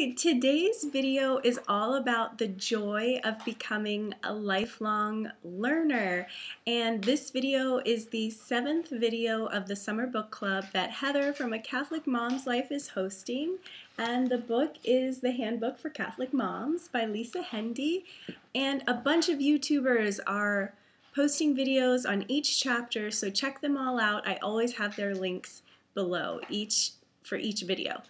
Hey, today's video is all about the joy of becoming a lifelong learner. And this video is the 7th video of the Summer Book Club that Heather from A Catholic Mom's Life is hosting. And the book is The Handbook for Catholic Moms by Lisa Hendy. And a bunch of YouTubers are posting videos on each chapter, so check them all out. I always have their links below for each video.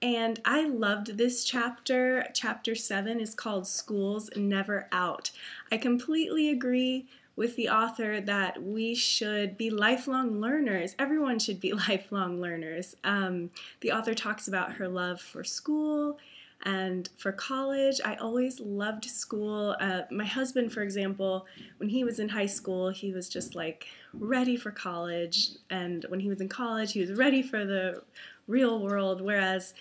And I loved this chapter. Chapter 7 is called School's Never Out. I completely agree with the author that we should be lifelong learners. Everyone should be lifelong learners. The author talks about her love for school and for college. I always loved school. My husband, for example, when he was in high school, he was just like ready for college. And when he was in college, he was ready for the real world. Whereas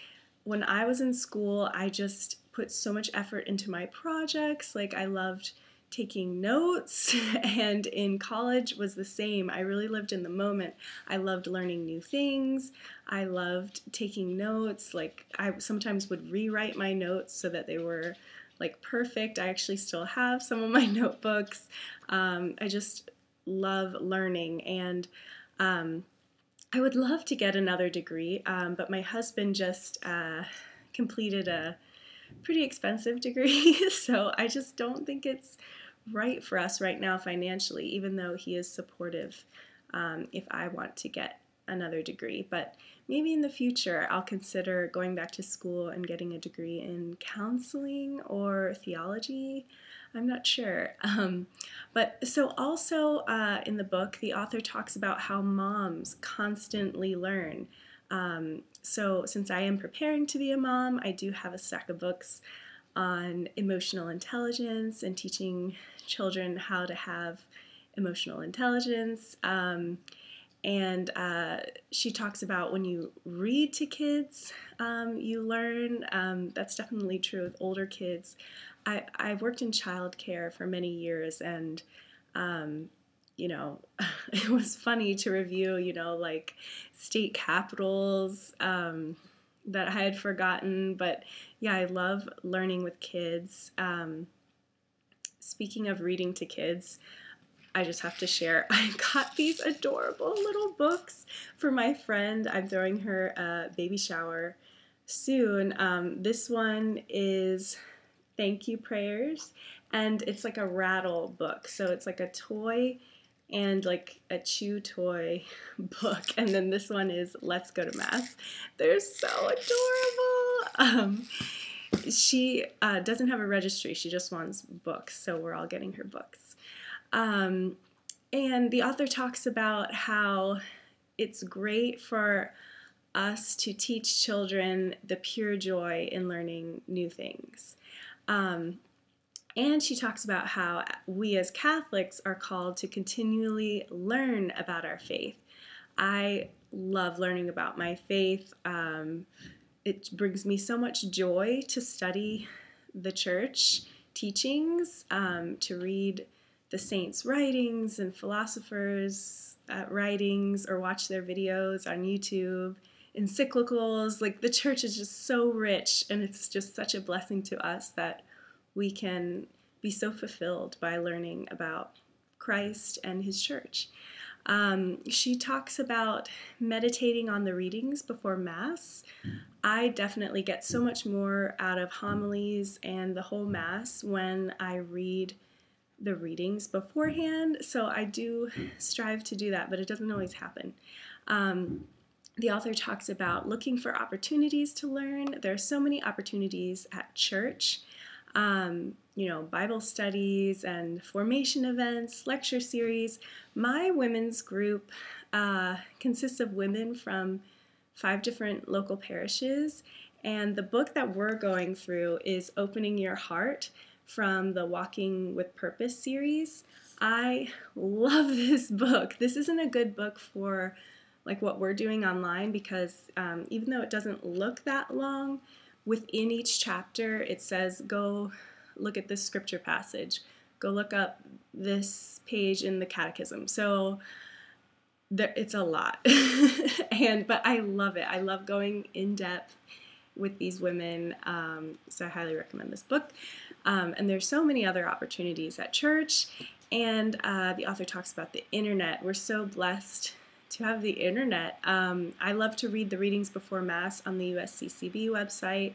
when I was in school, I just put so much effort into my projects. Like, I loved taking notes, and in college was the same. I really lived in the moment. I loved learning new things. I loved taking notes. Like, I sometimes would rewrite my notes so that they were like perfect. I actually still have some of my notebooks. I just love learning, and I would love to get another degree, but my husband just completed a pretty expensive degree, so I just don't think it's right for us right now financially, even though he is supportive if I want to get another degree. But maybe in the future I'll consider going back to school and getting a degree in counseling or theology. I'm not sure. But so also in the book, the author talks about how moms constantly learn. So since I am preparing to be a mom, I do have a stack of books on emotional intelligence and teaching children how to have emotional intelligence. And she talks about when you read to kids, you learn. That's definitely true with older kids. I've worked in childcare for many years, and it was funny to review, like state capitals that I had forgotten. But yeah, I love learning with kids. Speaking of reading to kids, I just have to share, I got these adorable little books for my friend. I'm throwing her a baby shower soon. This one is Thank You Prayers, and it's like a rattle book. So it's like a toy and like a chew toy book. And then this one is Let's Go to Mass. They're so adorable. She doesn't have a registry. She just wants books, so we're all getting her books. And the author talks about how it's great for us to teach children the pure joy in learning new things. And she talks about how we as Catholics are called to continually learn about our faith. I love learning about my faith. It brings me so much joy to study the church teachings, to read the saints' writings and philosophers' writings, or watch their videos on YouTube, encyclicals. Like, the church is just so rich, and it's just such a blessing to us that we can be so fulfilled by learning about Christ and his church. She talks about meditating on the readings before Mass. I definitely get so much more out of homilies and the whole Mass when I read the readings beforehand, so I do strive to do that, but it doesn't always happen. The author talks about looking for opportunities to learn. There are so many opportunities at church, Bible studies and formation events, lecture series. My women's group consists of women from 5 different local parishes, and the book that we're going through is Opening Your Heart from the Walking with Purpose series. I love this book. This isn't a good book for like what we're doing online, because even though it doesn't look that long, within each chapter it says, go look at this scripture passage, go look up this page in the catechism. So it's a lot. But I love it. I love going in depth with these women, so I highly recommend this book. And there's so many other opportunities at church, and the author talks about the internet. We're so blessed to have the internet. I love to read the readings before Mass on the USCCB website,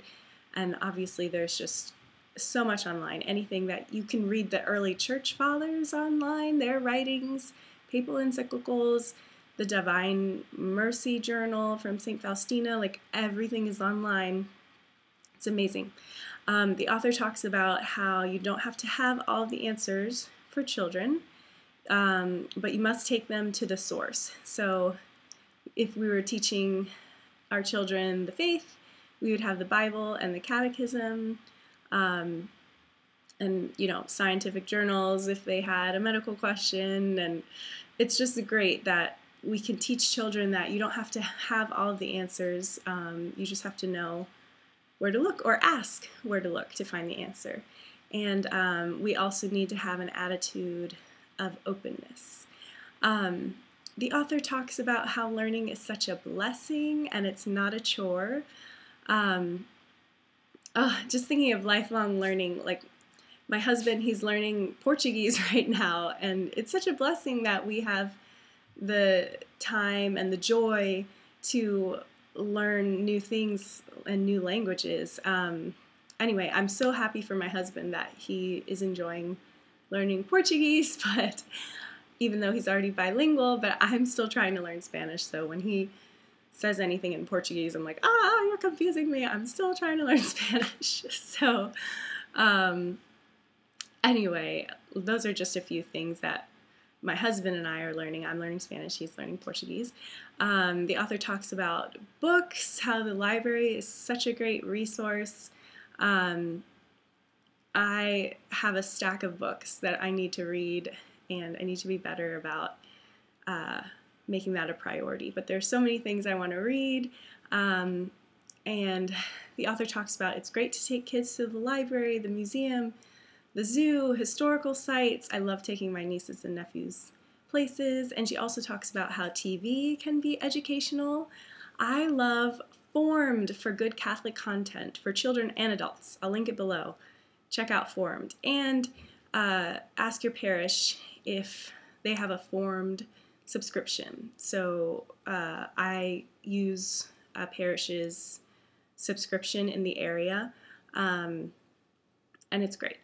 and obviously there's just so much online. Anything that you can read, the early church fathers online, their writings, papal encyclicals, the Divine Mercy Journal from St. Faustina, like everything is online. It's amazing. The author talks about how you don't have to have all the answers for children, but you must take them to the source. So if we were teaching our children the faith, we would have the Bible and the catechism, and scientific journals if they had a medical question. And it's just great that we can teach children that you don't have to have all of the answers. You just have to know where to look, or ask where to look to find the answer. And we also need to have an attitude of openness. The author talks about how learning is such a blessing and it's not a chore. Just thinking of lifelong learning, like my husband, he's learning Portuguese right now, and it's such a blessing that we have the time and the joy to learn new things and new languages. Anyway, I'm so happy for my husband that he is enjoying learning Portuguese, but even though he's already bilingual, but I'm still trying to learn Spanish, so when he says anything in Portuguese, I'm like, you're confusing me. I'm still trying to learn Spanish. So anyway, those are just a few things that my husband and I are learning. I'm learning Spanish, he's learning Portuguese. The author talks about books, how the library is such a great resource. I have a stack of books that I need to read, and I need to be better about making that a priority. But there's so many things I want to read, and the author talks about it's great to take kids to the library, the museum, the zoo, historical sites. I love taking my nieces and nephews places. And she also talks about how TV can be educational. I love Formed for good Catholic content for children and adults. I'll link it below. Check out Formed. And ask your parish if they have a Formed subscription. So I use a parish's subscription in the area, and it's great.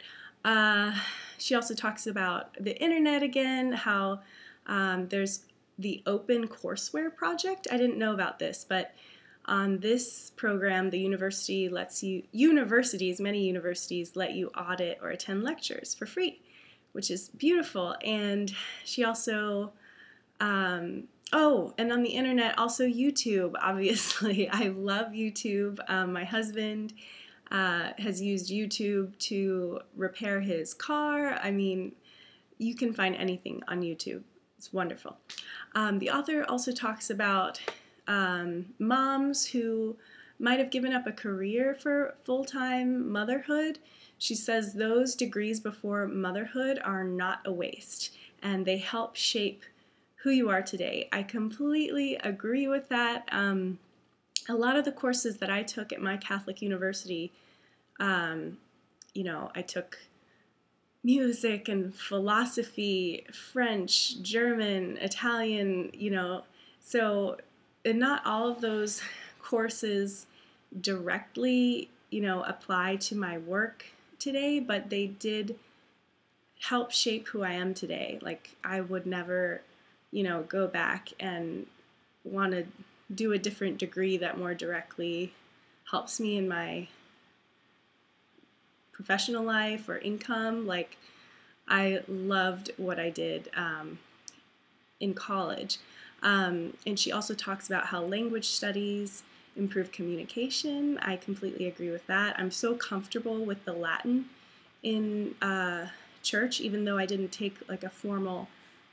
She also talks about the internet again, how there's the Open Courseware project. I didn't know about this, but on this program, the university many universities let you audit or attend lectures for free, which is beautiful. And she also, and on the internet, also YouTube, obviously. I love YouTube. My husband has used YouTube to repair his car. I mean, you can find anything on YouTube. It's wonderful. The author also talks about moms who might have given up a career for full-time motherhood. She says those degrees before motherhood are not a waste, and they help shape who you are today. I completely agree with that. A lot of the courses that I took at my Catholic university, I took music and philosophy, French, German, Italian, so not all of those courses directly, apply to my work today, but they did help shape who I am today. Like, I would never, go back and want to do a different degree that more directly helps me in my professional life or income. Like, I loved what I did in college. And she also talks about how language studies improve communication. I completely agree with that. I'm so comfortable with the Latin in church, even though I didn't take like a formal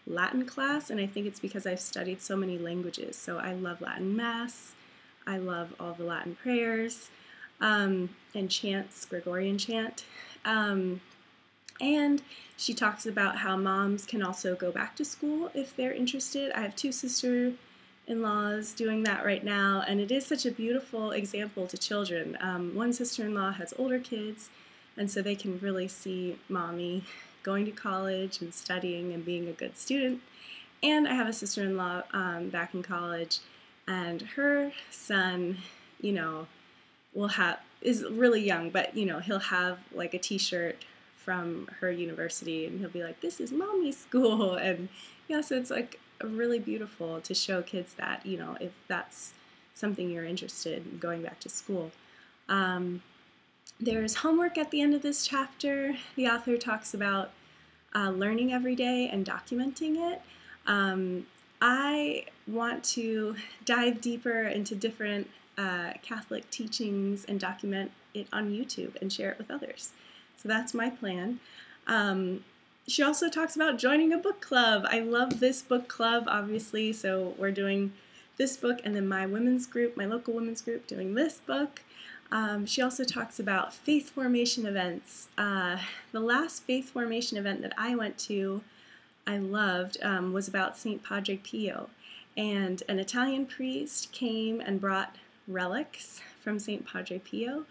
Latin class, and I think it's because I've studied so many languages. So I love Latin Mass. I love all the Latin prayers and chants, Gregorian chant. And she talks about how moms can also go back to school if they're interested. I have two sisters sister-in-laws doing that right now, and it is such a beautiful example to children. One sister-in-law has older kids, and so they can really see mommy going to college and studying and being a good student. And I have a sister-in-law back in college, and her son, you know, is really young, but you know, he'll have like a t-shirt from her university and he'll be like, this is mommy's school. And yeah, so it's like really beautiful to show kids that, you know, if that's something you're interested in going back to school. There's homework at the end of this chapter. The author talks about learning every day and documenting it. I want to dive deeper into different Catholic teachings and document it on YouTube and share it with others. So that's my plan. She also talks about joining a book club. I love this book club, obviously, so we're doing this book and then my women's group, my local women's group, doing this book. She also talks about faith formation events. The last faith formation event that I went to, I loved, was about St. Padre Pio. And an Italian priest came and brought relics from St. Padre Pio,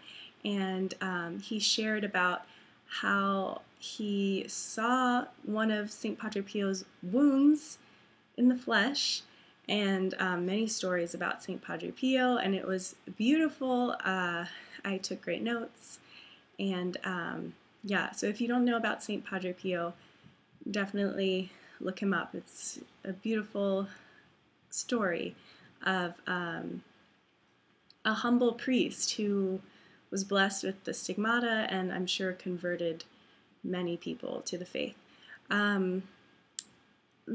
and he shared about how he saw one of St. Padre Pio's wounds in the flesh, and many stories about St. Padre Pio, and it was beautiful. I took great notes, and yeah, so if you don't know about St. Padre Pio, definitely look him up. It's a beautiful story of a humble priest who was blessed with the stigmata and I'm sure converted many people to the faith. The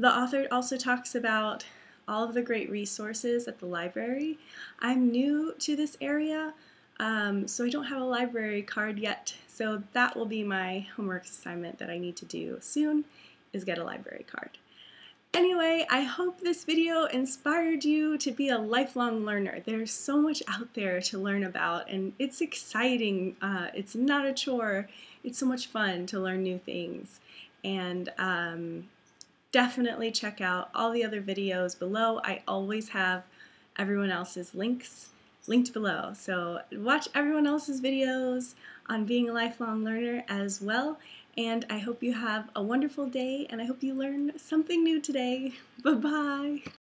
author also talks about all of the great resources at the library. I'm new to this area, so I don't have a library card yet, so that will be my homework assignment that I need to do soon, is get a library card. Anyway, I hope this video inspired you to be a lifelong learner. There's so much out there to learn about, and it's exciting. It's not a chore. It's so much fun to learn new things. And definitely check out all the other videos below. I always have everyone else's links linked below. So watch everyone else's videos on being a lifelong learner as well. And I hope you have a wonderful day, and I hope you learn something new today. Bye-bye.